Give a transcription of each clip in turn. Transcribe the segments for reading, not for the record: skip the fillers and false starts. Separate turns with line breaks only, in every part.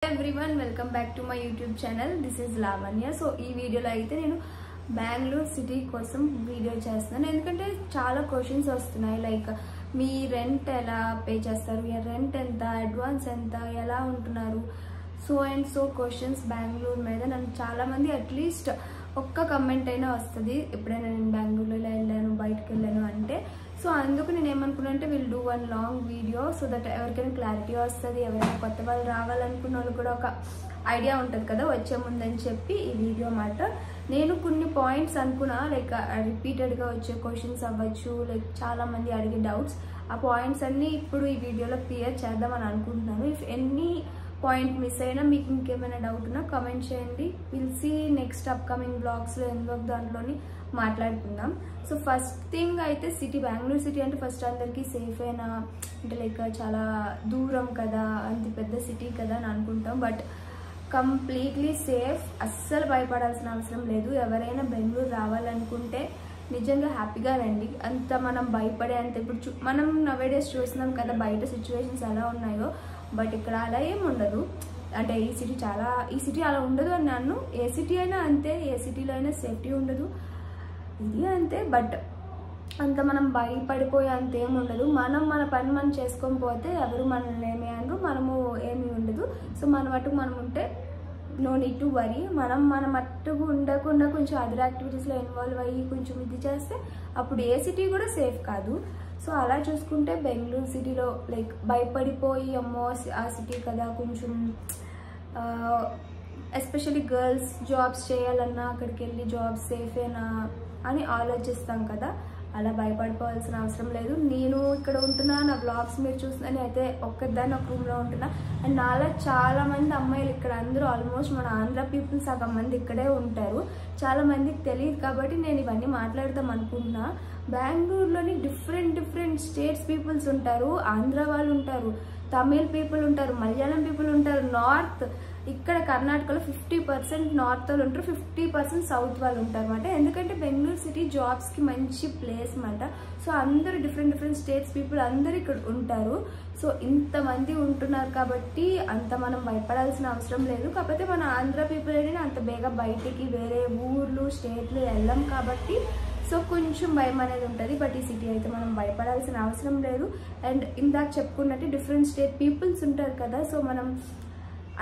everyone, welcome back to my YouTube channel. This is Lavanya. So ee video lo aithe nenu Bangalore city kosam video chestunanu endukante chaala questions vastunayi like me rent ఎలా pay చేస్తారు, మీ rent ఎంత, advance ఎంత, ఎలా ఉంటున్నారు, so and so questions Bengaluru మీద నన్ను చాలా మంది అట్లీస్ట్ ఒక్క కమెంట్ అయినా వస్తుంది ఎప్పుడైనా నేను బెంగళూరులో వెళ్ళాను బయటకు వెళ్ళాను అంటే. సో అందుకు నేను ఏమనుకున్నా అంటే will do one long video so that ఎవరికైనా క్లారిటీ వస్తుంది, ఎవరైనా కొత్త వాళ్ళు రావాలనుకున్న వాళ్ళు కూడా ఒక ఐడియా ఉంటుంది కదా వచ్చే ముందని చెప్పి ఈ వీడియో మాట. నేను కొన్ని పాయింట్స్ అనుకున్నా లైక్ రిపీటెడ్గా వచ్చే క్వశ్చన్స్ అవ్వచ్చు, లైక్ చాలామంది అడిగే డౌట్స్, ఆ పాయింట్స్ అన్నీ ఇప్పుడు ఈ వీడియోలో క్లియర్ చేద్దామని అనుకుంటున్నాను. ఇఫ్ ఎనీ పాయింట్ మిస్ అయినా మీకు ఇంకేమైనా డౌట్ ఉన్నా కమెంట్ చేయండి. విల్ సీ నెక్స్ట్ అప్కమింగ్ బ్లాగ్స్లో ఎందుకు దాంట్లోని మాట్లాడుకుందాం. సో ఫస్ట్ థింగ్ అయితే సిటీ, బెంగళూరు సిటీ అంటే ఫస్ట్ అందరికీ సేఫ్ అయినా అంటే లైక్ చాలా దూరం కదా, అంత పెద్ద సిటీ కదా అని అనుకుంటాం, బట్ కంప్లీట్లీ సేఫ్, అస్సలు భయపడాల్సిన అవసరం లేదు. ఎవరైనా బెంగళూరు రావాలనుకుంటే నిజంగా హ్యాపీగా రండి. అంత మనం భయపడే అంత ఇప్పుడు మనం నవేడేస్ చూస్తున్నాం కదా బయట సిచ్యువేషన్స్ ఎలా ఉన్నాయో, బట్ ఇక్కడ అలా ఏమి ఉండదు. అంటే ఈ సిటీ అలా ఉండదు అని నన్ను, ఏ సిటీ అయినా అంతే, ఏ సిటీలో అయినా సేఫ్టీ ఉండదు, ఇది అంతే. బట్ అంత మనం భయపడిపోయే అంత ఏమి ఉండదు. మన పని మనం చేసుకొని పోతే ఎవరు మనల్ని ఏమి అనరు, మనము ఏమి ఉండదు. సో మన మట్టుకు మనం ఉంటే నో నీడ్ టు వరీ. మన మట్టుకు ఉండకుండా కొంచెం అదర్ యాక్టివిటీస్లో ఇన్వాల్వ్ అయ్యి కొంచెం ఇది చేస్తే అప్పుడు ఏ సిటీ కూడా సేఫ్ కాదు. సో అలా చూసుకుంటే బెంగళూరు సిటీలో లైక్ భయపడిపోయి అమ్మో ఆ సిటీ కదా కొంచెం ఎస్పెషల్లీ గర్ల్స్ జాబ్స్ చేయాలన్నా అక్కడికి వెళ్ళి జాబ్స్ సేఫేనా అని ఆలోచిస్తాం కదా, అలా భయపడిపోవాల్సిన అవసరం లేదు. నేను ఇక్కడ ఉంటున్నా, నా బ్లాగ్స్ మీరు చూస్తున్నాను, అయితే ఒక్కదాన్ని ఒక రూమ్లో ఉంటున్నా. అండ్ నాలా చాలా మంది అమ్మాయిలు ఇక్కడ, అందరూ ఆల్మోస్ట్ మన ఆంధ్ర పీపుల్ సగం మంది ఇక్కడే ఉంటారు. చాలా మందికి తెలియదు కాబట్టి నేను ఇవన్నీ మాట్లాడదాం అనుకుంటున్నా. బెంగళూరులోని డిఫరెంట్ స్టేట్స్ పీపుల్స్ ఉంటారు, ఆంధ్ర వాళ్ళు ఉంటారు, తమిళ్ పీపుల్ ఉంటారు, మలయాళం పీపుల్ ఉంటారు, నార్త్, ఇక్కడ కర్ణాటకలో 50% నార్త్ వాళ్ళు ఉంటారు, 50% సౌత్ వాళ్ళు ఉంటారు అన్నమాట. ఎందుకంటే బెంగళూరు సిటీ జాబ్స్కి మంచి ప్లేస్ అన్నమాట. సో అందరూ డిఫరెంట్ స్టేట్స్ పీపుల్ అందరూ ఇక్కడ ఉంటారు. సో ఇంతమంది ఉంటున్నారు కాబట్టి అంత మనం భయపడాల్సిన అవసరం లేదు. కాకపోతే మన ఆంధ్ర పీపుల్ అనేది అంత బేగా బయటికి వేరే ఊర్లు స్టేట్లు వెళ్ళాం కాబట్టి సో కొంచెం భయం అనేది ఉంటుంది. బట్ ఈ సిటీ అయితే మనం భయపడాల్సిన అవసరం లేదు. అండ్ ఇందాక చెప్పుకున్నట్టు డిఫరెంట్ స్టేట్ పీపుల్స్ ఉంటారు కదా, సో మనం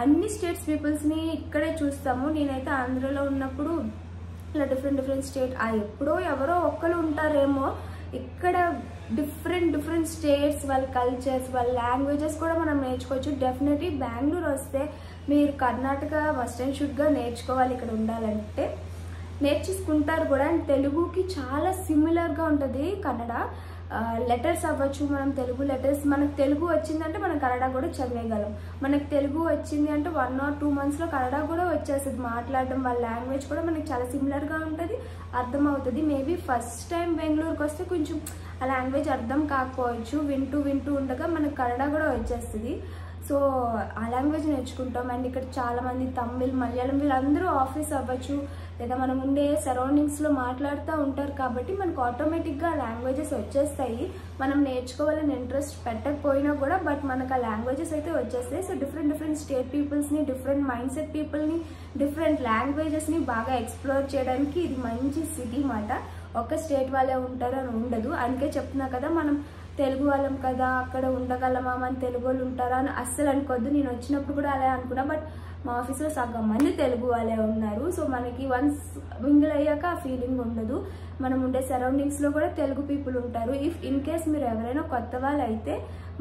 అన్ని స్టేట్స్ పీపుల్స్ని ఇక్కడే చూస్తాము. నేనైతే ఆంధ్రలో ఉన్నప్పుడు ఇలా డిఫరెంట్ స్టేట్ ఎప్పుడో ఎవరో ఒక్కరు ఉంటారేమో, ఇక్కడ డిఫరెంట్ స్టేట్స్ వాళ్ళ కల్చర్స్ వాళ్ళ లాంగ్వేజెస్ కూడా మనం నేర్చుకోవచ్చు. డెఫినెట్లీ బెంగళూరు వస్తే మీరు కర్ణాటక మస్ట్ అండ్ షుడ్గా నేర్చుకోవాలి. ఇక్కడ ఉండాలంటే నేర్చుకుంటారు కూడా. అండ్ తెలుగుకి చాలా సిమిలర్గా ఉంటుంది కన్నడ. లెటర్స్ అవ్వచ్చు, మనం తెలుగు లెటర్స్, మనకు తెలుగు వచ్చిందంటే మనం కన్నడ కూడా చదివేయగలం. మనకు తెలుగు వచ్చింది అంటే 1 or 2 monthsలో కన్నడ కూడా వచ్చేస్తుంది. మాట్లాడడం వాళ్ళ లాంగ్వేజ్ కూడా మనకి చాలా సిమిలర్గా ఉంటుంది, అర్థమవుతుంది. మేబీ ఫస్ట్ టైం బెంగళూరుకి వస్తే కొంచెం ఆ లాంగ్వేజ్ అర్థం కాకపోవచ్చు, వింటూ ఉండగా మనకు కన్నడ కూడా వచ్చేస్తుంది. సో ఆ లాంగ్వేజ్ నేర్చుకుంటాం. అండ్ ఇక్కడ చాలామంది తమిళ్, మలయాళం వీళ్ళందరూ ఆఫీస్ అవ్వచ్చు లేదా మనం ఉండే సరౌండింగ్స్లో మాట్లాడుతూ ఉంటారు కాబట్టి మనకు ఆటోమేటిక్గా లాంగ్వేజెస్ వచ్చేస్తాయి. మనం నేర్చుకోవాలని ఇంట్రెస్ట్ పెట్టకపోయినా కూడా బట్ మనకు ఆ లాంగ్వేజెస్ అయితే వచ్చేస్తాయి. సో డిఫరెంట్ స్టేట్ పీపుల్స్ని, డిఫరెంట్ మైండ్ సెట్ పీపుల్ని, డిఫరెంట్ లాంగ్వేజెస్ని బాగా ఎక్స్ప్లోర్ చేయడానికి ఇది మంచి సిటీ మాట. ఒక స్టేట్ వాళ్ళే ఉంటారు అని ఉండదు. అందుకే చెప్తున్నా కదా, మనం తెలుగు వాళ్ళం కదా అక్కడ ఉండగలమా, మన తెలుగు వాళ్ళు ఉంటారా అని అస్సలు అనుకోవద్దు. నేను వచ్చినప్పుడు కూడా అలా అనుకున్నా, బట్ మా ఆఫీస్లో సగం మంది తెలుగు వాళ్ళే ఉన్నారు. సో మనకి వన్స్ మింగిల్ అయ్యాక ఆ ఫీలింగ్ ఉండదు. మనం ఉండే సరౌండింగ్స్లో కూడా తెలుగు పీపుల్ ఉంటారు. ఇఫ్ ఇన్ కేస్ మీరు ఎవరైనా కొత్త వాళ్ళు అయితే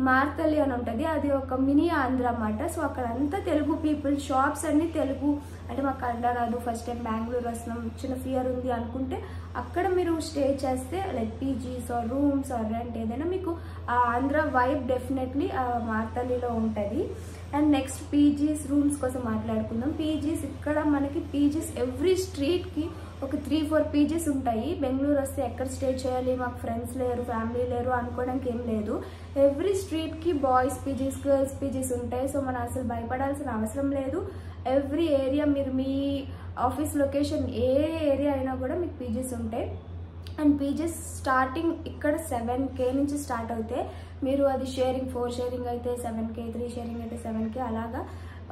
మార్తల్లి అని ఉంటుంది, అది ఒక మినీ ఆంధ్ర అన్నమాట. సో అక్కడ అంతా తెలుగు పీపుల్, షాప్స్ అన్నీ తెలుగు. అంటే మాకు కన్నడ రాదు, ఫస్ట్ టైం బెంగళూరు వస్తున్నాం, చిన్న ఫియర్ ఉంది అనుకుంటే అక్కడ మీరు స్టే చేస్తే like PGs or rooms or rent ఏదైనా మీకు ఆ ఆంధ్ర వైబ్ డెఫినెట్లీ మార్తల్లిలో ఉంటుంది. అండ్ నెక్స్ట్ పీజీస్, రూమ్స్ కోసం మాట్లాడుకుందాం. పీజీస్ ఇక్కడ మనకి పీజీస్ ఎవ్రీ స్ట్రీట్కి ఒక 3-4 పీజీస్ ఉంటాయి. బెంగళూరు వస్తే ఎక్కడ స్టే చేయాలి, మాకు ఫ్రెండ్స్ లేరు, ఫ్యామిలీ లేరు అనుకోవడానికి ఏం లేదు. ఎవ్రీ స్ట్రీట్కి బాయ్స్ పీజీస్, గర్ల్స్ పీజీస్ ఉంటాయి. సో మనం అసలు భయపడాల్సిన అవసరం లేదు. ఎవ్రీ ఏరియా, మీరు మీ ఆఫీస్ లొకేషన్ ఏ ఏరియా అయినా కూడా మీకు పీజీస్ ఉంటాయి. అండ్ పీజీస్ స్టార్టింగ్ ఇక్కడ 7K నుంచి స్టార్ట్ అవుతాయి. మీరు అది షేరింగ్ 4 షేరింగ్ అయితే 7K, 3 షేరింగ్ అయితే 7K అలాగా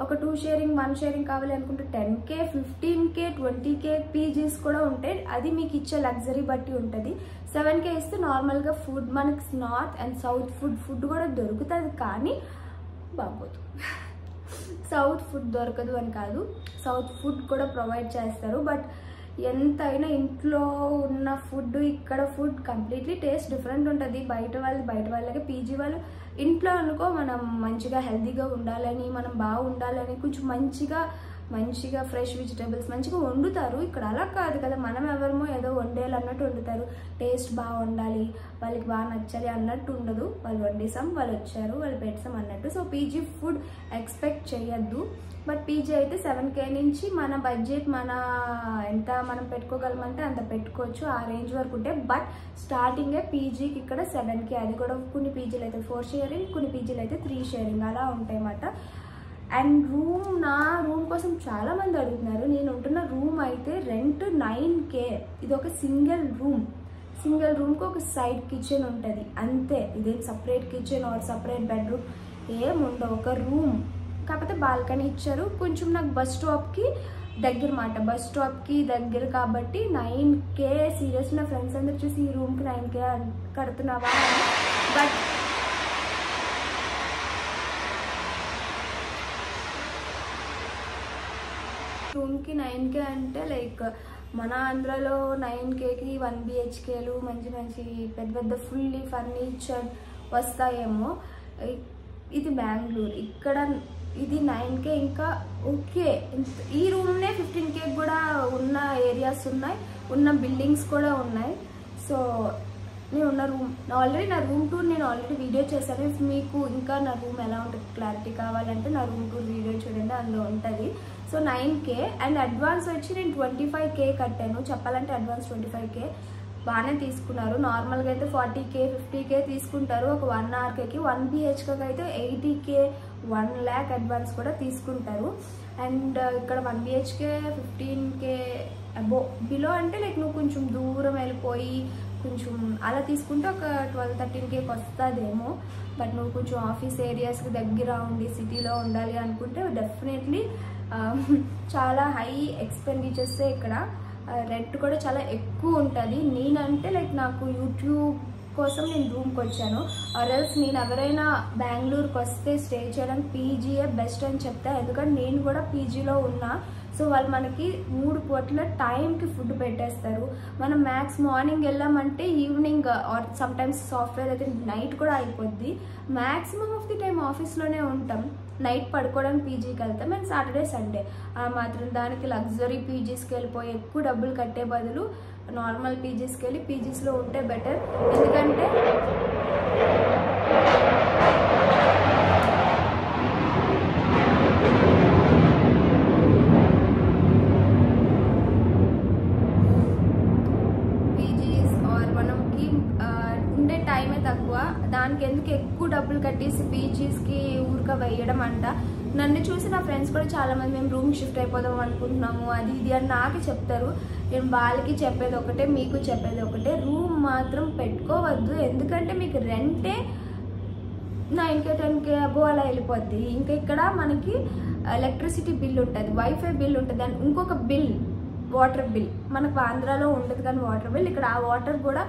ఒక 2 షేరింగ్ 1 షేరింగ్ కావాలి అనుకుంటే 10K 15K 20K పీజీస్ కూడా ఉంటాయి. అది మీకు ఇచ్చే లగ్జరీ బట్టి ఉంటుంది. 7K ఇస్తే నార్మల్గా ఫుడ్ మనకి నార్త్ అండ్ సౌత్ ఫుడ్ కూడా దొరుకుతుంది, కానీ బాగోదు. సౌత్ ఫుడ్ దొరకదు అని కాదు, సౌత్ ఫుడ్ కూడా ప్రొవైడ్ చేస్తారు. బట్ ఎంతైనా ఇంట్లో ఉన్న ఫుడ్ ఇక్కడ ఫుడ్ కంప్లీట్లీ టేస్ట్ డిఫరెంట్ ఉంటుంది. బయట వాళ్ళకి పీజీ వాళ్ళు ఇంట్లో అనుకో మనం మంచిగా హెల్తీగా ఉండాలని, మనం బాగా ఉండాలని కొంచెం మంచిగా ఫ్రెష్ వెజిటేబుల్స్ మంచిగా వండుతారు. ఇక్కడ అలా కాదు కదా, మనం ఎవరమో ఏదో వండేయాలి అన్నట్టు వండుతారు. టేస్ట్ బాగా ఉండాలి, వాళ్ళకి బాగా నచ్చాలి అన్నట్టు ఉండదు. వాళ్ళు వండేసాం, వాళ్ళు వచ్చారు, వాళ్ళు పెట్టాం అన్నట్టు. సో పీజీ ఫుడ్ ఎక్స్పెక్ట్ చేయొద్దు. బట్ పీజీ అయితే 7K నుంచి మన బడ్జెట్ ఎంత మనం పెట్టుకోగలమంటే అంత పెట్టుకోవచ్చు, ఆ రేంజ్ వరకు ఉంటే. బట్ స్టార్టింగే పీజీకి ఇక్కడ 7K. అది కూడా కొన్ని పీజీలు అయితే 4 షేరింగ్, కొన్ని పీజీలు అయితే 3 షేరింగ్ అలా ఉంటాయి అన్నమాట. అండ్ నా రూమ్ కోసం చాలా మంది అడుగుతున్నారు. నేను ఉంటున్న రూమ్ అయితే రెంట్ 9K. ఇది ఒక సింగిల్ రూమ్కి ఒక సైడ్ కిచెన్ ఉంటుంది అంతే. ఇదేం separate kitchen or separate bedroom ఏముండవు, ఒక రూమ్. కాకపోతే బాల్కనీ ఇచ్చారు. కొంచెం నాకు బస్ స్టాప్కి దగ్గర కాబట్టి 9K. సీరియస్ నా ఫ్రెండ్స్ అందరు చూసి ఈ రూమ్కి 9K కడుతున్నావా, బట్ రూమ్కి 9K అంటే లైక్ మన ఆంధ్రాలో 9Kకి 1 BHKలు మంచి పెద్ద ఫుల్లీ ఫర్నిచర్డ్ వస్తాయేమో. ఇది బెంగళూరు, ఇక్కడ ఇది 9K ఇంకా ఓకే. ఈ రూమ్నే 15K కూడా ఉన్న ఏరియాస్ ఉన్నాయి, ఉన్న బిల్డింగ్స్ కూడా ఉన్నాయి. సో నేను ఉన్న రూమ్ ఆల్రెడీ నా రూమ్ టూర్ నేను ఆల్రెడీ వీడియో చేశాను. మీకు ఇంకా నా రూమ్ ఎలా ఉంటుంది క్లారిటీ కావాలంటే నా రూమ్ టూర్ వీడియో చూడండి, అందులో ఉంటుంది. సో 9K అండ్ అడ్వాన్స్ వచ్చి నేను 25K కట్టాను. చెప్పాలంటే అడ్వాన్స్ 25K బాగానే తీసుకున్నారు. నార్మల్గా అయితే 40K 50K తీసుకుంటారు ఒక 1 hourకి. 1 BHK అయితే 80K 1 lakh అడ్వాన్స్ కూడా తీసుకుంటారు. అండ్ ఇక్కడ 1 BHK 15K బిలో అంటే లైక్ నువ్వు కొంచెం దూరం వెళ్ళిపోయి కొంచెం అలా తీసుకుంటే ఒక 12-13Kకి వస్తుందేమో. బట్ నువ్వు కొంచెం ఆఫీస్ ఏరియాస్కి దగ్గర ఉండి సిటీలో ఉండాలి అనుకుంటే డెఫినెట్లీ చాలా హై ఎక్స్పెండిచర్సే ఇక్కడ. రెంట్ కూడా చాలా ఎక్కువ ఉంటుంది. నేనంటే లైక్ నాకు యూట్యూబ్ కోసం నేను రూమ్కి వచ్చాను, ఆర్ఎల్స్ నేను ఎవరైనా బెంగళూరుకి వస్తే స్టే చేయడానికి పీజీయే బెస్ట్ అని చెప్తా. ఎందుకంటే నేను కూడా పీజీలో ఉన్నా. సో వాళ్ళు మనకి 3 పూట్ల టైంకి ఫుడ్ పెట్టేస్తారు. మనం మ్యాక్స్ మార్నింగ్ వెళ్ళామంటే ఈవినింగ్ ఆర్ సమ్టైమ్స్ సాఫ్ట్వేర్ అయితే నైట్ కూడా అయిపోద్ది. మ్యాక్సిమం ఆఫ్ ది టైం ఆఫీస్లోనే ఉంటాం. నైట్ పడుకోవడానికి పీజీకి వెళ్తాం అండ్ సాటర్డే సండే. ఆ మాత్రం దానికి లగ్జరీ పీజీస్కి వెళ్ళిపోయి ఎక్కువ డబ్బులు కట్టే బదులు నార్మల్ పీజీస్కి వెళ్ళి పీజీస్లో ఉంటే బెటర్. ఎందుకంటే పీజీస్ ఆర్ మనకి ఉండే టైమే తక్కువ, దానికి ఎందుకు ఎక్కువ డబ్బులు కట్టేసి పీజీస్కి ఊరిక వేయడం అంట. నన్ను చూసి నా ఫ్రెండ్స్ కూడా చాలామంది మేము రూమ్ షిఫ్ట్ అయిపోదాం అనుకుంటున్నాము అది ఇది అని నాకే చెప్తారు. నేను వాళ్ళకి చెప్పేది ఒకటే, మీకు చెప్పేది ఒకటే, రూమ్ మాత్రం పెట్టుకోవద్దు. ఎందుకంటే మీకు రెంటే 9K 10K అబో అలా వెళ్ళిపోద్ది. ఇంకా ఇక్కడ మనకి ఎలక్ట్రిసిటీ బిల్ ఉంటుంది, వైఫై బిల్ ఉంటుంది, అండ్ ఇంకొక బిల్ వాటర్ బిల్. మనకు ఆంధ్రాలో ఉంటుంది కానీ వాటర్ బిల్, ఇక్కడ ఆ వాటర్ కూడా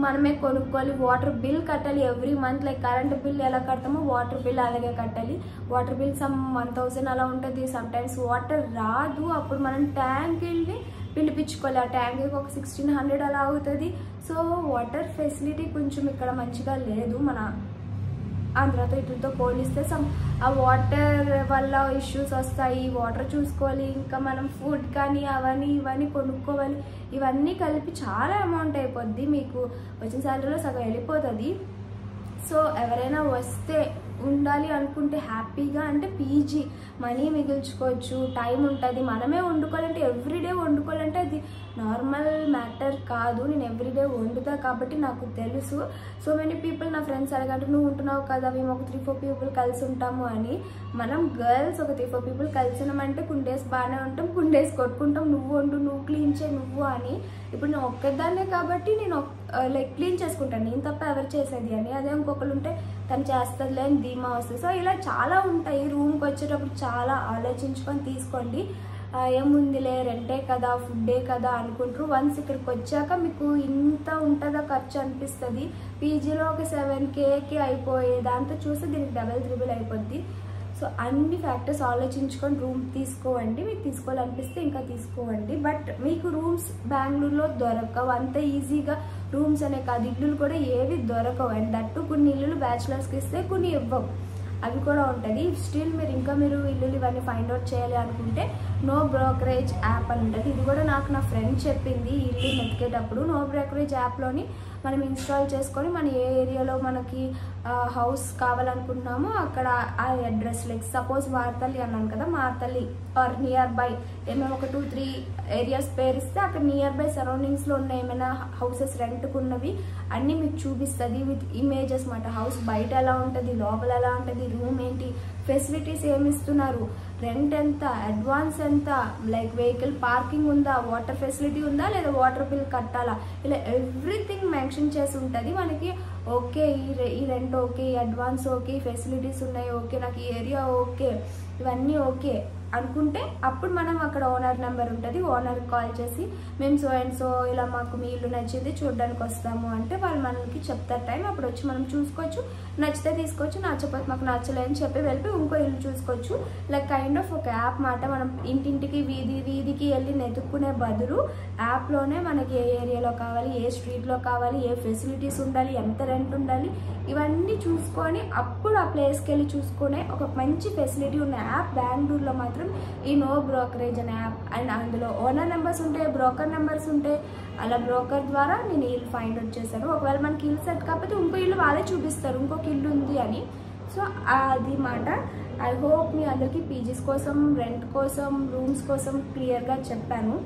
మనమే కొనుక్కోవాలి. వాటర్ బిల్ కట్టాలి every month. Like current bill ఎలా కడతామో వాటర్ బిల్ అలాగే కట్టాలి. వాటర్ బిల్ సమ్ 1000 అలా ఉంటుంది. సమ్టైమ్స్ వాటర్ రాదు, అప్పుడు మనం ట్యాంకుల్ని పిలిపించుకోవాలి. ఆ ట్యాంక్కి ఒక 1600 అలా అవుతుంది. సో వాటర్ ఫెసిలిటీ కొంచెం ఇక్కడ మంచిగా లేదు. మన ఆంధ్రాతో ఇటుతో పోలిస్తే ఆ వాటర్ వల్ల ఇష్యూస్ వస్తాయి. వాటర్ చూసుకోవాలి, ఇంకా మనం ఫుడ్ కానీ అవన్నీ ఇవన్నీ కొనుక్కోవాలి. ఇవన్నీ కలిపి చాలా అమౌంట్ అయిపోద్ది. మీకు వచ్చిన శాలరీలో సగం వెళ్ళిపోతుంది. సో ఎవరైనా వస్తే ఉండాలి అనుకుంటే హ్యాపీగా అంటే పీజీ మనీ మిగిల్చుకోవచ్చు, టైం ఉంటుంది. మనమే వండుకోవాలంటే ఎవ్రీడే వండుకోవాలంటే అది నార్మల్ మ్యాటర్ కాదు. నేను ఎవ్రీడే వండుతా కాబట్టి నాకు తెలుసు. సో మెనీ పీపుల్ నా ఫ్రెండ్స్ అడగంటే నువ్వు ఉంటున్నావు కదా మేము ఒక 3-4 పీపుల్ కలిసి ఉంటాము అని. మనం గర్ల్స్ ఒక 3-4 పీపుల్ కలిసి ఉన్నామంటే కొన్ని డేస్ బాగానే ఉంటాం, కొన్ని డేస్ కొట్టుకుంటాం. నువ్వు వండు, నువ్వు క్లీన్ చేయి, నువ్వు అని. ఇప్పుడు నేను ఒక్కదాన్నే కాబట్టి నేను లైక్ క్లీన్ చేసుకుంటాను, నేను తప్ప ఎవరు చేసేది అని. అదే ఇంకొకరు ఉంటే తను చేస్తుందిలే అని ధీమా వస్తుంది. సో ఇలా చాలా ఉంటాయి. రూమ్కి వచ్చేటప్పుడు చాలా ఆలోచించుకొని తీసుకోండి. ఏముందిలే రెంటే కదా ఫుడ్డే కదా అనుకుంటారు. వన్స్ ఇక్కడికి వచ్చాక మీకు ఇంత ఉంటుందా ఖర్చు అనిపిస్తుంది. పీజీలో ఒక 7Kకి అయిపోయే దాంతో చూస్తే దీనికి డబల్ త్రిబుల్ అయిపోద్ది. సో అన్ని ఫ్యాక్టర్స్ ఆలోచించుకొని రూమ్ తీసుకోవండి. మీకు తీసుకోవాలనిపిస్తే ఇంకా తీసుకోవండి. బట్ మీకు రూమ్స్ బెంగళూరులో దొరకవు అంత ఈజీగా. రూమ్స్ అనే కాదు, ఇల్లులు కూడా ఏవి దొరకవు. అండ్ దట్టు కొన్ని ఇల్లులు బ్యాచులర్స్కి ఇస్తే కొన్ని ఇవ్వవు, అవి కూడా ఉంటుంది. స్టిల్ మీరు ఇల్లులు ఇవన్నీ ఫైండ్ అవుట్ చేయాలి అనుకుంటే నో బ్రోకరేజ్ యాప్ అని ఉంటుంది. ఇది కూడా నాకు నా ఫ్రెండ్ చెప్పింది. ఇల్లు వెతికేటప్పుడు నో బ్రోకరేజ్ యాప్లోని మనం ఇన్స్టాల్ చేసుకొని మన ఏ ఏరియాలో మనకి హౌస్ కావాలనుకుంటున్నామో అక్కడ ఆ అడ్రస్, లైక్ సపోజ్ మార్తల్లి అన్నాను కదా, మార్తల్లి ఆర్ నియర్ బై ఏమైనా ఒక 2-3 ఏరియాస్ పేరిస్తే అక్కడ నియర్ బై సరౌండింగ్స్లో ఉన్న ఏమైనా హౌసెస్ రెంట్కున్నవి అన్నీ మీకు చూపిస్తుంది విత్ ఇమేజెస్ మాట. హౌస్ బయట ఎలా ఉంటుంది, లోపల ఎలా ఉంటుంది, రూమ్ ఏంటి, ఫెసిలిటీస్ ఏమి ఇస్తున్నారు, రెంట్ ఎంత, అడ్వాన్స్ ఎంత, లైక్ వెహికల్ పార్కింగ్ ఉందా, వాటర్ ఫెసిలిటీ ఉందా లేదా వాటర్ బిల్ కట్టాలా, ఇలా ఎవ్రీథింగ్ మెన్షన్ చేసి ఉంటుంది మనకి. ఓకే ఈ రెంట్ ఓకే, ఈ అడ్వాన్స్ ఓకే, ఫెసిలిటీస్ ఉన్నాయి ఓకే, నాకు ఈ ఏరియా ఓకే, ఇవన్నీ ఓకే అనుకుంటే అప్పుడు మనం అక్కడ ఓనర్ నెంబర్ ఉంటుంది, ఓనర్కి కాల్ చేసి మేము సో అండ్ సో ఇలా మాకు మీ ఇల్లు నచ్చింది చూడడానికి వస్తాము అంటే వాళ్ళు మనకి చెప్తారు టైం. అప్పుడు వచ్చి మనం చూసుకోవచ్చు, నచ్చితే తీసుకోవచ్చు, నచ్చకపోతే మాకు నచ్చలేదని చెప్పి వెళ్ళి ఇంకో ఇల్లు చూసుకోవచ్చు. లైక్ కైండ్ ఆఫ్ ఒక యాప్ మాట. మనం ఇంటింటికి వీధికి వెళ్ళి నెతుక్కునే బదులు యాప్లోనే మనకి ఏ ఏరియాలో కావాలి, ఏ స్ట్రీట్లో కావాలి, ఏ ఫెసిలిటీస్ ఉండాలి, ఎంత రెంట్ ఉండాలి, ఇవన్నీ చూసుకొని అప్పుడు ఆ ప్లేస్కి వెళ్ళి చూసుకునే ఒక మంచి ఫెసిలిటీ ఉన్న యాప్ బెంగళూరులో మాత్రం ఈ నో బ్రోకరేజ్ అనే యాప్. అండ్ అందులో ఓనర్ నెంబర్స్ ఉంటాయి, బ్రోకర్ నెంబర్స్ ఉంటాయి. అలా బ్రోకర్ ద్వారా నేను ఇల్లు ఫైండ్ అవుట్ చేశాను. ఒకవేళ మనకి ఇల్లు సెట్ కాకపోతే ఇంకో ఇల్లు వాళ్ళే చూపిస్తారు, ఇంకొక ఇల్లు ఉంది అని. సో అది మాట. ఐ హోప్ మీ అందరికీ పీజీస్ కోసం, రెంట్ కోసం, రూమ్స్ కోసం క్లియర్గా చెప్పాను.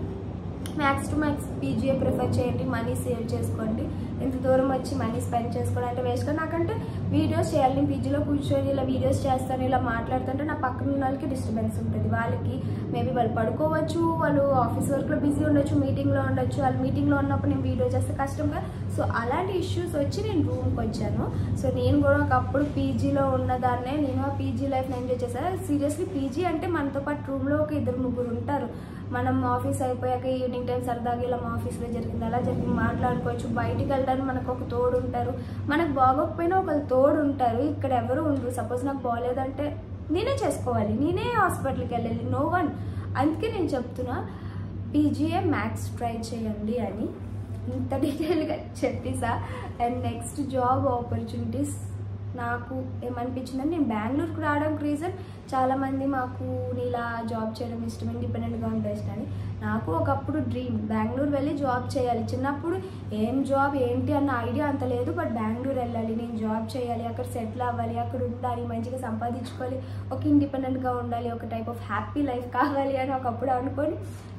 Max to max PGA prefer చేయండి, మనీ సేవ్ చేసుకోండి. ఇంత దూరం వచ్చి మనీ స్పెండ్ చేసుకోవడం అంటే వేస్ట్గా. నాకంటే వీడియోస్ చేయాలి, నేను పీజీలో కూర్చొని ఇలా వీడియోస్ చేస్తాను, ఇలా మాట్లాడుతుంటే నా పక్కన ఉన్న వాళ్ళకి డిస్టర్బెన్స్ ఉంటుంది. వాళ్ళకి మేబీ వాళ్ళు పడుకోవచ్చు, వాళ్ళు ఆఫీస్ వర్క్లో బిజీ ఉండొచ్చు, మీటింగ్లో ఉండొచ్చు. వాళ్ళు మీటింగ్లో ఉన్నప్పుడు నేను వీడియో చేస్తే కష్టంగా. సో అలాంటి ఇష్యూస్ వచ్చి నేను రూమ్కి వచ్చాను. సో నేను కూడా ఒకప్పుడు పీజీలో ఉన్నదాన్నే, నేను ఆ పీజీ లైఫ్ని ఎంజాయ్ చేశాను. సీరియస్లీ పీజీ అంటే మనతో పాటు రూమ్లో ఒక 2-3 ఉంటారు. మనం ఆఫీస్ అయిపోయాక ఈవినింగ్ టైం సరదాగా ఇలా మా ఆఫీస్లో జరిగింది అలా జరిగింది మాట్లాడుకోవచ్చు. బయటికి వెళ్ళడానికి మనకు ఒక తోడు ఉంటారు, మనకు బాగోకపోయినా ఒకళ్ళు తోడు ఉంటారు. ఇక్కడ ఎవరు ఉండరు. సపోజ్ నాకు బాగోలేదంటే నేనే చేసుకోవాలి, నేనే హాస్పిటల్కి వెళ్ళాలి, నో వన్. అందుకే నేను చెప్తున్నా పీజీఏ మ్యాక్స్ ట్రై చేయండి అని ఇంత డీటెయిల్గా చెప్పేసా. అండ్ నెక్స్ట్ జాబ్ ఆపర్చునిటీస్ నాకు ఏమనిపించిందని, నేను బెంగళూరుకు రావడానికి రీజన్ చాలామంది మాకు నీలా జాబ్ చేయడం ఇష్టం, ఇండిపెండెంట్గా ఉంటే ఇష్టం అని. నాకు ఒకప్పుడు డ్రీమ్ బెంగళూరు వెళ్ళి జాబ్ చేయాలి. చిన్నప్పుడు ఏం జాబ్ ఏంటి అన్న ఐడియా అంత లేదు, బట్ బెంగళూరు వెళ్ళాలి, నేను జాబ్ చేయాలి, అక్కడ సెటిల్ అవ్వాలి, అక్కడ ఉండాలి, మంచిగా సంపాదించుకోవాలి, ఒక ఇండిపెండెంట్గా ఉండాలి, ఒక టైప్ ఆఫ్ హ్యాపీ లైఫ్ కావాలి అని ఒకప్పుడు అనుకొని.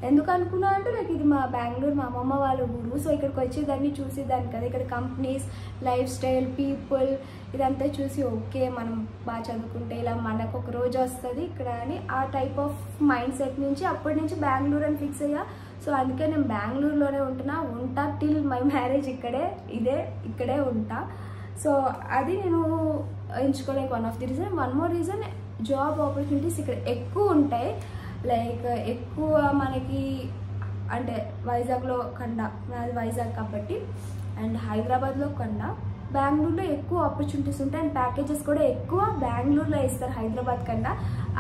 ఎందుకు అనుకున్నా అంటే నాకు ఇది మా బెంగళూరు మా అమ్మమ్మ వాళ్ళ ఊరు. సో ఇక్కడికి వచ్చేదాన్ని చూసేదాన్ని కదా, ఇక్కడ కంపెనీస్, లైఫ్ స్టైల్, పీపుల్ ఇదంతా చూసి ఓకే మనం బాగా చదువుకుంటే ఇలా మనకు ఒక రోజు వస్తుంది ఇక్కడ అని ఆ టైప్ ఆఫ్ మైండ్ సెట్ నుంచి అప్పటి నుంచి బెంగళూరు అని ఫిక్స్ అయ్యా. సో అందుకే నేను బెంగళూరులోనే ఉంటా టిల్ మై మ్యారేజ్ ఇక్కడే ఉంటా. సో అది నేను ఎంచుకోలేక one of the reason. One more reason, job opportunities ఇక్కడ ఎక్కువ ఉంటాయి. లైక్ ఎక్కువ మనకి అంటే వైజాగ్లో కన్నా, నాది వైజాగ్ కాబట్టి, అండ్ హైదరాబాద్లో కన్నా బెంగళూరులో ఎక్కువ ఆపర్చునిటీస్ ఉంటాయి. అండ్ ప్యాకేజెస్ కూడా ఎక్కువ బెంగళూరులో ఇస్తారు హైదరాబాద్ కన్నా.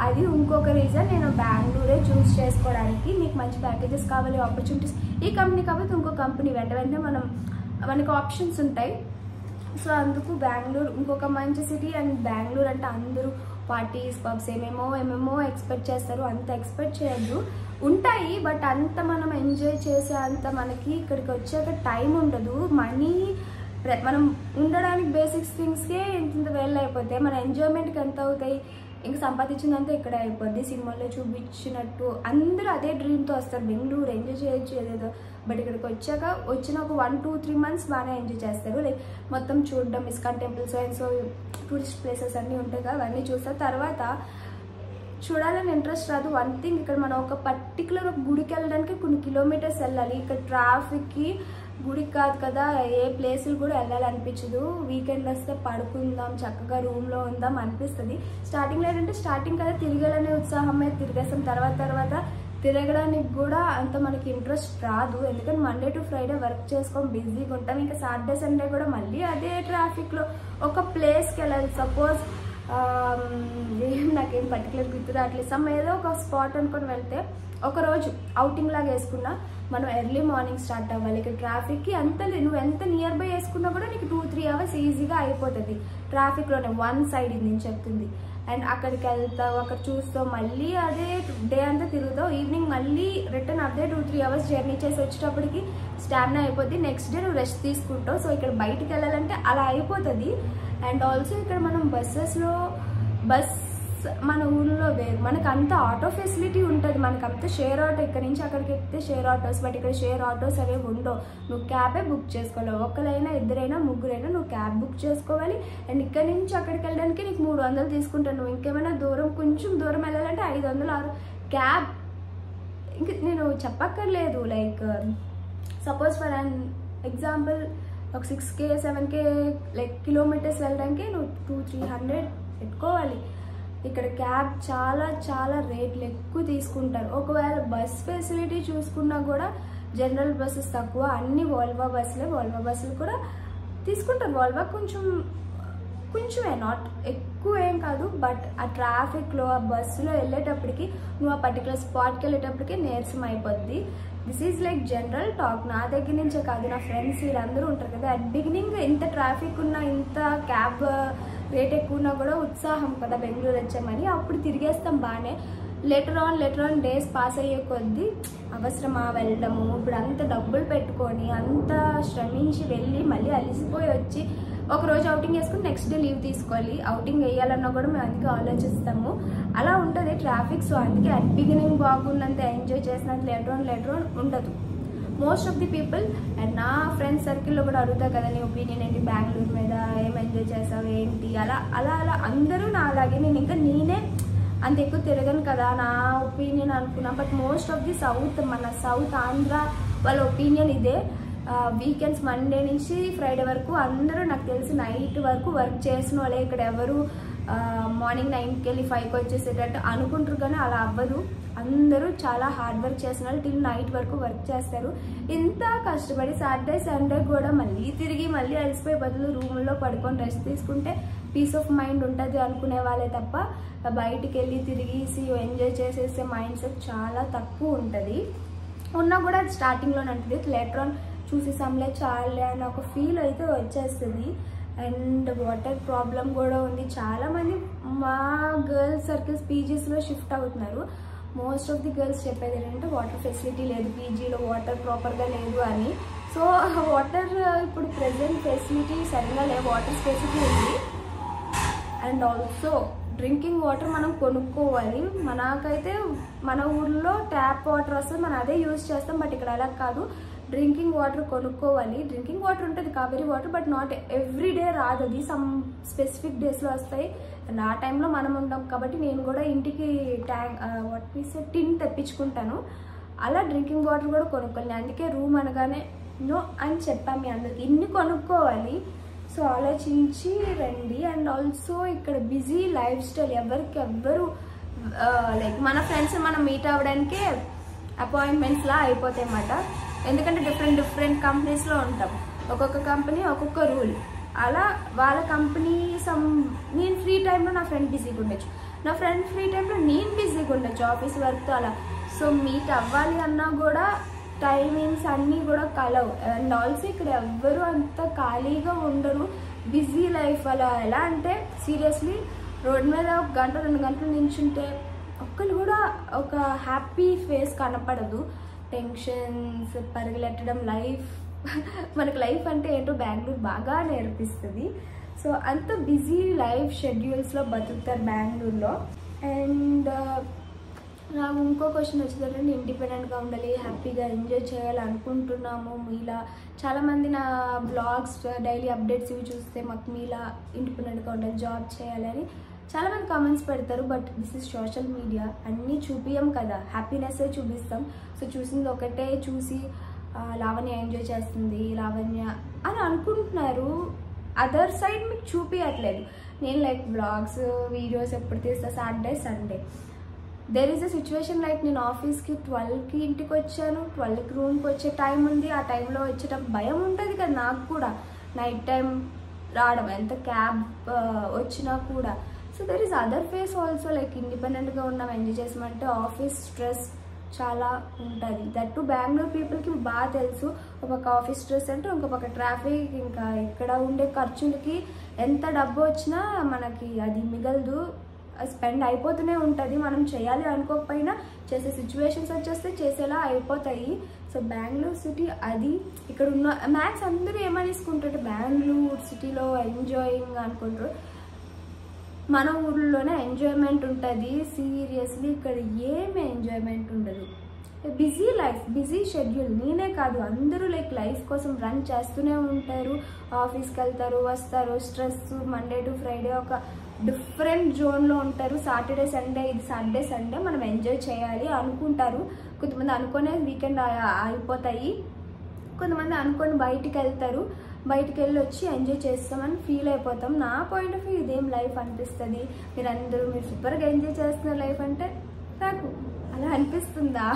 అది ఇంకొక రీజన్ నేను బెంగళూరే చూస్ చేసుకోవడానికి. మీకు మంచి ప్యాకేజెస్ కావాలి, ఆపర్చునిటీస్, ఈ కంపెనీ కాబట్టి ఇంకో కంపెనీ వెంటనే మనకి ఆప్షన్స్ ఉంటాయి. సో అందుకు బెంగళూరు ఇంకొక మంచి సిటీ. అండ్ బెంగళూరు అంటే అందరూ పార్టీస్, పబ్స్ ఏమేమో ఎక్స్పెక్ట్ చేస్తారు. అంత ఎక్స్పెక్ట్ చేయొద్దు, ఉంటాయి బట్ అంత మనం ఎంజాయ్ చేసే అంత మనకి ఇక్కడికి వచ్చాక టైం ఉండదు. మనీ మనం ఉండడానికి బేసిక్స్ థింగ్స్కే ఇంత వేళ్ళు అయిపోతాయి, మన ఎంజాయ్మెంట్కి ఎంత అవుతాయి, ఇంకా సంపాదించిందంతా ఇక్కడే అయిపోద్ది. సినిమాలో చూపించినట్టు అందరూ అదే డ్రీమ్తో వస్తారు, బెంగళూరు ఎంజాయ్ చేయొచ్చు ఏదేదో. బట్ ఇక్కడికి వచ్చిన ఒక 1-2-3 months బాగానే ఎంజాయ్ చేస్తారు. లైక్ మొత్తం చూడడం, ISKCON temples and so tourist places అన్నీ ఉంటాయి కదా, అవన్నీ చూస్తారు. తర్వాత చూడాలని ఇంట్రెస్ట్ రాదు. వన్ థింగ్, ఇక్కడ మనం ఒక పర్టికులర్ గుడికి వెళ్ళడానికి కొన్ని కిలోమీటర్స్ వెళ్ళాలి. ఇక్కడ ట్రాఫిక్కి గుడికి కాదు కదా, ఏ ప్లేసులు కూడా వెళ్ళాలనిపించదు. వీకెండ్ వస్తే పడుకుందాం, చక్కగా రూమ్లో ఉందాం అనిపిస్తుంది. స్టార్టింగ్లో ఏంటంటే స్టార్టింగ్ కదా తిరగాలనే ఉత్సాహమే, తిరిగేస్తాం. తర్వాత తిరగడానికి కూడా అంత మనకి ఇంట్రెస్ట్ రాదు. ఎందుకంటే మండే టు ఫ్రైడే వర్క్ చేసుకొని బిజీగా ఉంటాం. ఇంకా సాటర్డే సండే కూడా మళ్ళీ అదే ట్రాఫిక్లో ఒక ప్లేస్కి వెళ్ళాలి. సపోజ్ నాకేం పర్టికులర్ గుర్తు రావట్లేదు, సమ్ ఏదో ఒక స్పాట్ అనుకొని వెళ్తే ఒకరోజు అవుటింగ్ లాగా వేసుకున్నా మనం ఎర్లీ మార్నింగ్ స్టార్ట్ అవ్వాలి. ఇక్కడ ట్రాఫిక్కి నువ్వు ఎంత నియర్ బై వేసుకున్నా కూడా నీకు 2-3 అవర్స్ ఈజీగా అయిపోతుంది ట్రాఫిక్లోనే. వన్ సైడ్ ఇది నేను చెప్తుంది. అండ్ అక్కడికి వెళ్తావు, అక్కడ చూస్తావు, మళ్ళీ అదే డే అంతా తిరుగుతావు. ఈవినింగ్ మళ్ళీ రిటర్న్ అదే 2-3 అవర్స్ జర్నీ చేసి వచ్చేటప్పటికి స్టామినా అయిపోద్ది. నెక్స్ట్ డే నువ్వు రెస్ట్ తీసుకుంటావు. సో ఇక్కడ బయటికి వెళ్ళాలంటే అలా అయిపోతుంది. అండ్ ఆల్సో ఇక్కడ మనం బస్ మన ఊళ్ళో వేరు, మనకు అంత ఆటో ఫెసిలిటీ ఉంటుంది. మనకు అంత షేర్ ఆటో, ఇక్కడ నుంచి అక్కడికి ఎక్కితే షేర్ ఆటోస్, బట్ ఇక్కడ షేర్ ఆటోస్ అనేవి ఉండవు. నువ్వు క్యాబే బుక్ చేసుకోవాలి. ఒకరైనా ఇద్దరైనా ముగ్గురైనా నువ్వు క్యాబ్ బుక్ చేసుకోవాలి. అండ్ ఇక్కడ నుంచి అక్కడికి వెళ్ళడానికి నీకు 300 తీసుకుంటాను. నువ్వు ఇంకేమైనా కొంచెం దూరం వెళ్ళాలంటే 500 క్యాబ్. ఇంక నేను చెప్పక్కర్లేదు. Like suppose for an example ఒక 6K 7K లైక్ కిలోమీటర్స్ వెళ్ళడానికి నువ్వు 200-300 పెట్టుకోవాలి. ఇక్కడ క్యాబ్ చాలా రేట్లు ఎక్కువ తీసుకుంటారు. ఒకవేళ బస్ ఫెసిలిటీ చూసుకున్నా కూడా జనరల్ బస్సెస్ తక్కువ, అన్ని వోల్వో బస్సులు కూడా తీసుకుంటారు. వోల్వో కొంచెమే, నాట్ ఎక్కువ ఏం కాదు. బట్ ఆ ట్రాఫిక్లో ఆ బస్సులో వెళ్ళేటప్పటికి నువ్వు ఆ పర్టికులర్ స్పాట్కి వెళ్ళేటప్పటికి నీరసం అయిపోద్ది. This is like general talk, నా దగ్గర నుంచే కాదు, నా ఫ్రెండ్స్ వీళ్ళందరూ ఉంటారు కదా. అట్ బిగినింగ్ ఇంత ట్రాఫిక్ ఉన్నా, ఇంత క్యాబ్ రేట్ ఎక్కువ ఉన్నా కూడా ఉత్సాహం కదా బెంగళూరు వచ్చామని, అప్పుడు తిరిగేస్తాం బాగానే. లేటర్ ఆన్ డేస్ పాస్ అయ్యే కొద్దీ అవసరమా వెళ్ళడము, ఇప్పుడు అంత డబ్బులు పెట్టుకొని అంత శ్రమించి వెళ్ళి మళ్ళీ అలిసిపోయి వచ్చి ఒకరోజు అవుటింగ్ వేసుకుని నెక్స్ట్ డే లీవ్ తీసుకోవాలి. అవుటింగ్ వేయాలన్నా కూడా మేము అందుకే ఆలోచిస్తాము. అలా ఉంటుంది ట్రాఫిక్. సో అందుకే అట్ బిగినింగ్ బాగున్నంత ఎంజాయ్ చేసినంత లేటర్ ఆన్ ఉండదు most of the people. And నా ఫ్రెండ్స్ సర్కిల్లో కూడా అడుగుతా కదా, నీ ఒపీనియన్ ఏంటి బెంగళూరు మీద, ఏం ఎంజాయ్ చేసావు ఏంటి, అలా అందరూ నా అలాగే. నేనే అంత ఎక్కువ తిరగను కదా, నా ఒపీనియన్ అనుకున్నా. బట్ మోస్ట్ ఆఫ్ ది మన సౌత్ ఆంధ్ర వాళ్ళ ఒపీనియన్ ఇదే. వీకెండ్స్ మండే నుంచి ఫ్రైడే వరకు అందరూ నాకు తెలిసి నైట్ వరకు వర్క్ చేసిన వాళ్ళే. ఇక్కడ ఎవరు మార్నింగ్ 9కి వెళ్ళి 5కి వచ్చేసేటట్టు అనుకుంటారు, కానీ అలా అవ్వదు. అందరూ చాలా హార్డ్ వర్క్ చేసిన వాళ్ళు టిల్ నైట్ వరకు వర్క్ చేస్తారు. ఇంత కష్టపడి సాటర్డే సండే కూడా మళ్ళీ అలసిపోయి బదులు రూమ్లో పడుకొని రెస్ట్ తీసుకుంటే పీస్ ఆఫ్ మైండ్ ఉంటుంది అనుకునే వాళ్ళే తప్ప బయటికి వెళ్ళి తిరిగేసి ఎంజాయ్ చేసేసే మైండ్ సెట్ చాలా తక్కువ ఉంటుంది. ఉన్నా కూడా అది స్టార్టింగ్లోనే ఉంటుంది. లేటర్ ఆన్ చూసేసాంలే చాలే అని ఒక ఫీల్ అయితే వచ్చేస్తుంది. అండ్ వాటర్ ప్రాబ్లం కూడా ఉంది. చాలామంది మా గర్ల్స్ సర్కిల్స్ పీజీస్లో షిఫ్ట్ అవుతున్నారు. మోస్ట్ ఆఫ్ ది గర్ల్స్ చెప్పేది ఏంటంటే వాటర్ ఫెసిలిటీ లేదు, పీజీలో వాటర్ ప్రాపర్గా లేదు అని. సో వాటర్ ఇప్పుడు ప్రెజెంట్ ఫెసిలిటీ సరిగ్గా లేదు, వాటర్ ఫెసిలిటీ ఉంది. అండ్ ఆల్సో డ్రింకింగ్ వాటర్ మనం కొనుక్కోవాలి. మనకైతే మన ఊర్లో ట్యాప్ వాటర్ వస్తుంది, మనం అదే యూజ్ చేస్తాం. బట్ ఇక్కడ అలా కాదు, డ్రింకింగ్ వాటర్ కొనుక్కోవాలి. డ్రింకింగ్ వాటర్ ఉంటుంది Kaveri water, but not every day రాదు, అది సమ్ స్పెసిఫిక్ డేస్లో వస్తాయి. అండ్ ఆ టైంలో మనం ఉంటాం కాబట్టి నేను కూడా ఇంటికి టిన్ తెప్పించుకుంటాను. అలా డ్రింకింగ్ వాటర్ కూడా కొనుక్కోవాలి. అందుకే రూమ్ అనగానే నో అని చెప్పాను మీ అందరికి, ఇన్ని కొనుక్కోవాలి. సో ఆలోచించి రండి. అండ్ ఆల్సో ఇక్కడ బిజీ లైఫ్ స్టైల్, ఎవ్వరు లైక్ మన ఫ్రెండ్స్ మనం మీట్ అవ్వడానికే అపాయింట్మెంట్స్లా అయిపోతాయి అన్నమాట. ఎందుకంటే డిఫరెంట్ కంపెనీస్లో ఉంటాం, ఒక్కొక్క కంపెనీ ఒక్కొక్క రూల్. అలా వాళ్ళ కంపెనీ నేను ఫ్రీ టైంలో నా ఫ్రెండ్ బిజీగా ఉండొచ్చు, నా ఫ్రెండ్ ఫ్రీ టైంలో నేను బిజీగా ఉండొచ్చు ఆఫీస్ వర్క్తో అలా. సో మీట్ అవ్వాలి అన్నా కూడా టైమింగ్స్ అన్నీ కూడా కలవు. అండ్ ఆల్సో ఇక్కడ ఎవ్వరు అంత ఖాళీగా ఉండరు, బిజీ లైఫ్. అలా ఎలా అంటే సీరియస్లీ రోడ్ మీద 1-2 గంటలు నించుంటే ఒక్కరు కూడా ఒక హ్యాపీ ఫేస్ కనపడదు. టెన్షన్స్, పరిగెట్టడం, మనకు లైఫ్ అంటే ఏంటో బెంగళూరు బాగా నేర్పిస్తుంది. సో అంత బిజీ లైఫ్ షెడ్యూల్స్లో బతుకుతారు బెంగళూరులో. అండ్ నాకు ఇంకో క్వశ్చన్ వచ్చిందంటే ఇండిపెండెంట్గా ఉండాలి, హ్యాపీగా ఎంజాయ్ చేయాలనుకుంటున్నాము. మీలా చాలామంది నా బ్లాగ్స్ డైలీ అప్డేట్స్ ఇవి చూస్తే మాకు మీలా ఇండిపెండెంట్గా ఉండాలి, జాబ్ చేయాలని చాలామంది కామెంట్స్ పెడతారు, but this is social media, అన్నీ చూపియం కదా, హ్యాపీనెస్సే చూపిస్తాం. సో చూసింది ఒకటే చూసి లావణ్య ఎంజాయ్ చేస్తుంది, లావణ్య అని అనుకుంటున్నారు. అదర్ సైడ్ మీకు చూపించట్లేదు. నేను లైక్ బ్లాగ్స్ వీడియోస్ ఎప్పుడు తీస్తా, Saturday Sunday. There is a situation like నేను ఆఫీస్కి 12కి ఇంటికి వచ్చాను, 12కి రూమ్కి వచ్చే టైం ఉంది. ఆ టైంలో వచ్చేటప్పుడు భయం ఉంటుంది కదా నాకు కూడా, నైట్ టైం రావడం, ఎంత క్యాబ్ వచ్చినా కూడా. So there is other face also, like ఇండిపెండెంట్గా ఉన్నాం, ఎంజాయ్ చేసామంటే ఆఫీస్ స్ట్రెస్ చాలా ఉంటుంది. దట్ టు బెంగళూరు పీపుల్కి బాగా తెలుసు. ఒక పక్క ఆఫీస్ స్ట్రెస్ అంటే, ఇంకో పక్క ట్రాఫిక్, ఇంకా ఇక్కడ ఉండే ఖర్చులకి ఎంత డబ్బు వచ్చినా మనకి అది మిగలదు, స్పెండ్ అయిపోతూనే ఉంటుంది. మనం చేయాలి అనుకోకపోయినా చేసే సిచ్యువేషన్స్ వచ్చేస్తే చేసేలా అయిపోతాయి. సో బెంగళూరు సిటీ అది. ఇక్కడ ఉన్న మ్యాక్స్ అందరూ ఏమనేసుకుంటారు, బెంగళూరు సిటీలో ఎంజాయింగ్ అనుకుంటారు. మన ఊళ్ళోనే ఎంజాయ్మెంట్ ఉంటుంది. సీరియస్లీ ఇక్కడ ఏమి ఎంజాయ్మెంట్ ఉండదు. Busy life, busy schedule. నేనే కాదు, అందరూ లైఫ్ కోసం రన్ చేస్తూనే ఉంటారు. ఆఫీస్కి వెళ్తారు, వస్తారు, స్ట్రెస్. మండే టు ఫ్రైడే ఒక డిఫరెంట్ జోన్లో ఉంటారు. సాటర్డే సండే, ఇది సాటర్డే సండే మనం ఎంజాయ్ చేయాలి అనుకుంటారు. కొంతమంది అనుకునే వీకెండ్ అయిపోతాయి, కొంతమంది అనుకొని బయటికి వెళ్తారు. బయటికి వెళ్ళి వచ్చి ఎంజాయ్ చేస్తామని ఫీల్ అయిపోతాం. నా పాయింట్ ఆఫ్ వ్యూ ఇదేం లైఫ్ అనిపిస్తుంది. మీరు సూపర్గా ఎంజాయ్ చేస్తున్న లైఫ్ అంటే నాకు అలా అనిపిస్తుందా?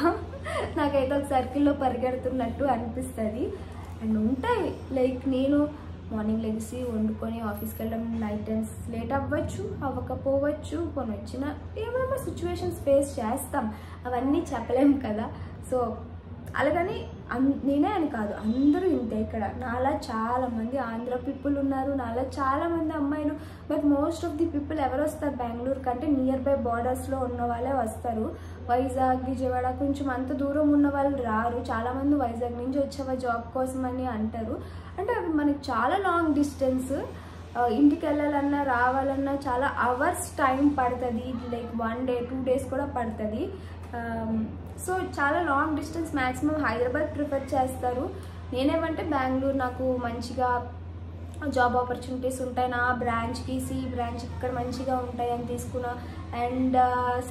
నాకైతే ఒక సర్కిల్లో పరిగెడుతున్నట్టు అనిపిస్తుంది. అండ్ ఉంటాయి లైక్ నేను మార్నింగ్ లెగిసి వండుకొని ఆఫీస్కి వెళ్ళడం, నైట్ టైమ్స్ లేట్ అవ్వచ్చు, అవ్వకపోవచ్చు, కొన్ని వచ్చిన ఏమేమో సిచ్యువేషన్స్ ఫేస్ చేస్తాం, అవన్నీ చెప్పలేము కదా. సో అలాగని నేనే అని కాదు, అందరూ ఇంతే. ఇక్కడ నాలా చాలామంది ఆంధ్ర పీపుల్ ఉన్నారు, నాలా చాలామంది అమ్మాయిలు. But most of the people ఎవరు వస్తారు బెంగళూరు కంటే నియర్ బై బార్డర్స్లో ఉన్న వాళ్ళే వస్తారు. వైజాగ్, విజయవాడ కొంచెం అంత దూరం ఉన్న వాళ్ళు రారు. చాలామంది వైజాగ్ నుంచి వచ్చేవా జాబ్ కోసం అని అంటారు. అంటే అవి మనకి చాలా లాంగ్ డిస్టెన్స్. ఇంటికి వెళ్ళాలన్నా రావాలన్నా చాలా అవర్స్ టైం పడుతుంది. లైక్ 1 day 2 days కూడా పడుతుంది. సో చాలా long distance. Maximum Hyderabad prefer చేస్తారు. నేనేమంటే బెంగళూరు నాకు మంచిగా జాబ్ ఆపర్చునిటీస్ ఉంటాయి, నా బ్రాంచ్కి సి బ్రాంచ్ ఇక్కడ మంచిగా ఉంటాయి అని తీసుకున్నా. అండ్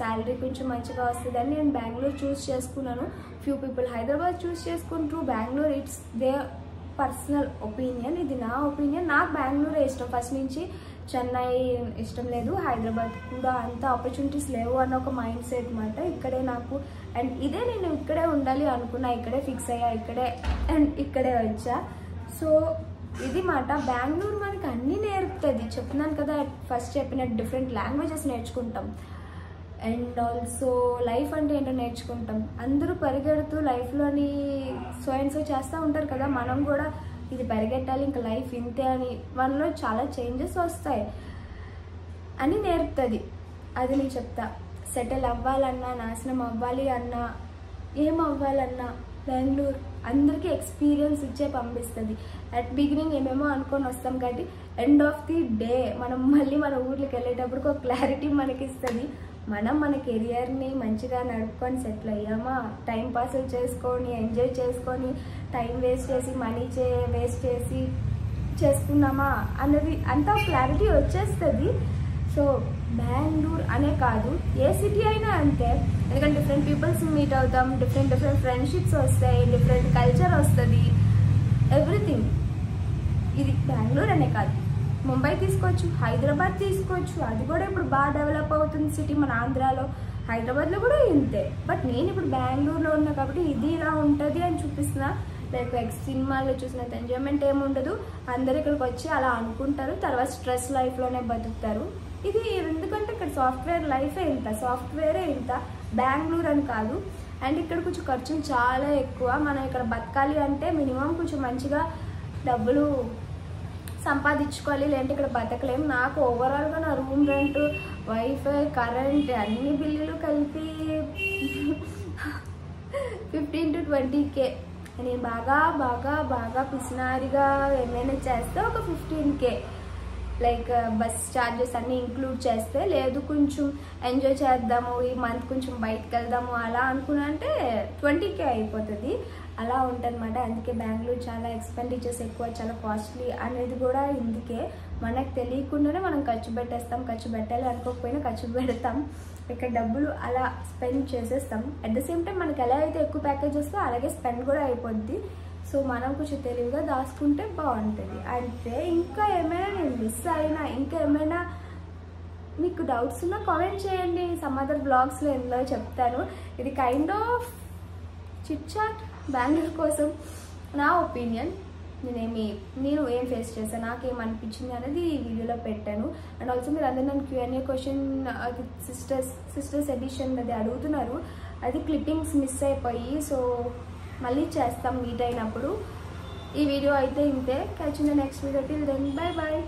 శాలరీ కొంచెం మంచిగా వస్తుంది అని నేను బెంగళూరు చూస్ చేసుకున్నాను. ఫ్యూ పీపుల్ హైదరాబాద్ చూస్ చేసుకుంటారు. Bengaluru it's they personal opinion, ఇది నా ఒపీనియన్. నాకు బెంగళూరే ఇష్టం ఫస్ట్ నుంచి. చెన్నై ఇష్టం లేదు, హైదరాబాద్ కూడా అంత ఆపర్చునిటీస్ లేవు అన్న ఒక మైండ్ సెట్ మాట. ఇక్కడే నాకు అండ్ ఇదే నేను ఇక్కడే ఉండాలి అనుకున్నా, ఇక్కడే ఫిక్స్ అయ్యా, ఇక్కడే అండ్ ఇక్కడే వచ్చా. సో ఇది మాట. బెంగళూరు మనకి అన్నీ నేర్పుతుంది. చెప్తున్నాను కదా, ఫస్ట్ చెప్పిన డిఫరెంట్ లాంగ్వేజెస్ నేర్చుకుంటాం. అండ్ ఆల్సో లైఫ్ అంటే ఏంటో నేర్చుకుంటాం. అందరూ పరిగెడుతూ లైఫ్లోని సో అండ్ సో చేస్తూ ఉంటారు కదా, మనం కూడా ఇది పరిగెట్టాలి, ఇంకా లైఫ్ ఇంతే అని మనలో చాలా చేంజెస్ వస్తాయి అని నేర్పుతుంది. అది నేను చెప్తా. సెటిల్ అవ్వాలన్నా, నాశనం అవ్వాలి అన్నా, ఏం అవ్వాలన్నా బెంగళూరు అందరికీ ఎక్స్పీరియన్స్ ఇచ్చే పంపిస్తుంది. అట్ బిగినింగ్ ఏమేమో అనుకొని వస్తాం కాబట్టి ఎండ్ ఆఫ్ ది డే మనం మళ్ళీ మన ఊర్లోకి వెళ్ళేటప్పుడు ఒక క్లారిటీ మనకి ఇస్తుంది. మనం మన కెరియర్ని మంచిగా నడుపుకొని సెటిల్ అయ్యామా, టైం పాస్ చేసుకొని ఎంజాయ్ చేసుకొని టైం వేస్ట్ చేసి మనీ వేస్ట్ చేసి చేసుకున్నామా అన్నది అంతా క్లారిటీ వచ్చేస్తుంది. సో బెంగళూరు అనే కాదు, ఏ సిటీ అయినా అంతే. ఎందుకంటే డిఫరెంట్ పీపుల్స్ మీట్ అవుతాం, డిఫరెంట్ ఫ్రెండ్షిప్స్ వస్తాయి, డిఫరెంట్ కల్చర్ వస్తుంది, ఎవ్రీథింగ్. ఇది బెంగళూరు అనే కాదు, ముంబై తీసుకోవచ్చు, హైదరాబాద్ తీసుకోవచ్చు. అది కూడా ఇప్పుడు బాగా డెవలప్ అవుతుంది సిటీ మన ఆంధ్రాలో. హైదరాబాద్లో కూడా ఇంతే. బట్ నేను ఇప్పుడు బెంగళూరులో ఉన్నా కాబట్టి ఇది ఇలా ఉంటుంది అని చూపిస్తున్నా. లైక్ సినిమాల్లో చూసినంత ఎంజాయ్మెంట్ ఏముండదు. అందరు ఇక్కడికి వచ్చి అలా అనుకుంటారు, తర్వాత స్ట్రెస్ లైఫ్లోనే బతుకుతారు. ఇది ఎందుకంటే ఇక్కడ సాఫ్ట్వేర్ లైఫే ఇంత, సాఫ్ట్వేరే ఇంత, బెంగళూరు అని కాదు. అండ్ ఇక్కడ కొంచెం ఖర్చులు చాలా ఎక్కువ. మనం ఇక్కడ బతకాలి అంటే మినిమం కొంచెం మంచిగా డబ్బులు సంపాదించుకోవాలి, లేదంటే ఇక్కడ బతకలేము. నాకు ఓవరాల్గా నా రూమ్ రెంట్, వైఫై, కరెంట్ అన్ని బిల్లులు కలిపి 15 to 20K. నేను బాగా బాగా బాగా పిసినారిగా ఏమైనా చేస్తే ఒక 15K. లైక్ బస్ ఛార్జెస్ అన్నీ ఇంక్లూడ్ చేస్తే, లేదు కొంచెం ఎంజాయ్ చేద్దాము ఈ మంత్ కొంచెం బయటకు వెళ్దాము అలా అనుకున్నా అంటే 20K అయిపోతుంది. అలా ఉంటుందన్నమాట. అందుకే బెంగళూరు చాలా ఎక్స్పెండిచర్స్ ఎక్కువ, చాలా కాస్ట్లీ అనేది కూడా ఇందుకే. మనకు తెలియకుండానే మనం ఖర్చు పెట్టేస్తాం, ఖర్చు పెట్టాలి అనుకోకపోయినా ఖర్చు పెడతాం, ఇక్కడ డబ్బులు అలా స్పెండ్ చేసేస్తాం. అట్ ద సేమ్ టైం మనకి ఎలా అయితే ఎక్కువ ప్యాకేజ్ వస్తుందో అలాగే స్పెండ్ కూడా అయిపోద్ది. సో మనం కొంచెం తెలివిగా దాచుకుంటే బాగుంటుంది అంతే. ఇంకా ఏమైనా నేను మిస్ అయినా, ఇంకా ఏమైనా మీకు డౌట్స్ ఉన్నా కామెంట్ చేయండి, సమ్ అదర్ బ్లాగ్స్లో ఎందులో చెప్తాను. ఇది kind of chit chat Bengaluru కోసం నా ఒపీనియన్. నేను ఏం ఫేస్ చేశాను, నాకేమనిపించింది అనేది ఈ వీడియోలో పెట్టాను. అండ్ ఆల్సో మీరు అందరూ నన్ను Q&A క్వశ్చన్ సిస్టర్స్ ఎడిషన్ అది అడుగుతున్నారు, అది క్లిప్పింగ్స్ మిస్ అయిపోయి, సో మళ్ళీ చేస్తాం మీట్ అయినప్పుడు. ఈ వీడియో అయితే ఇంతే. Catch in the next video. Till then bye bye.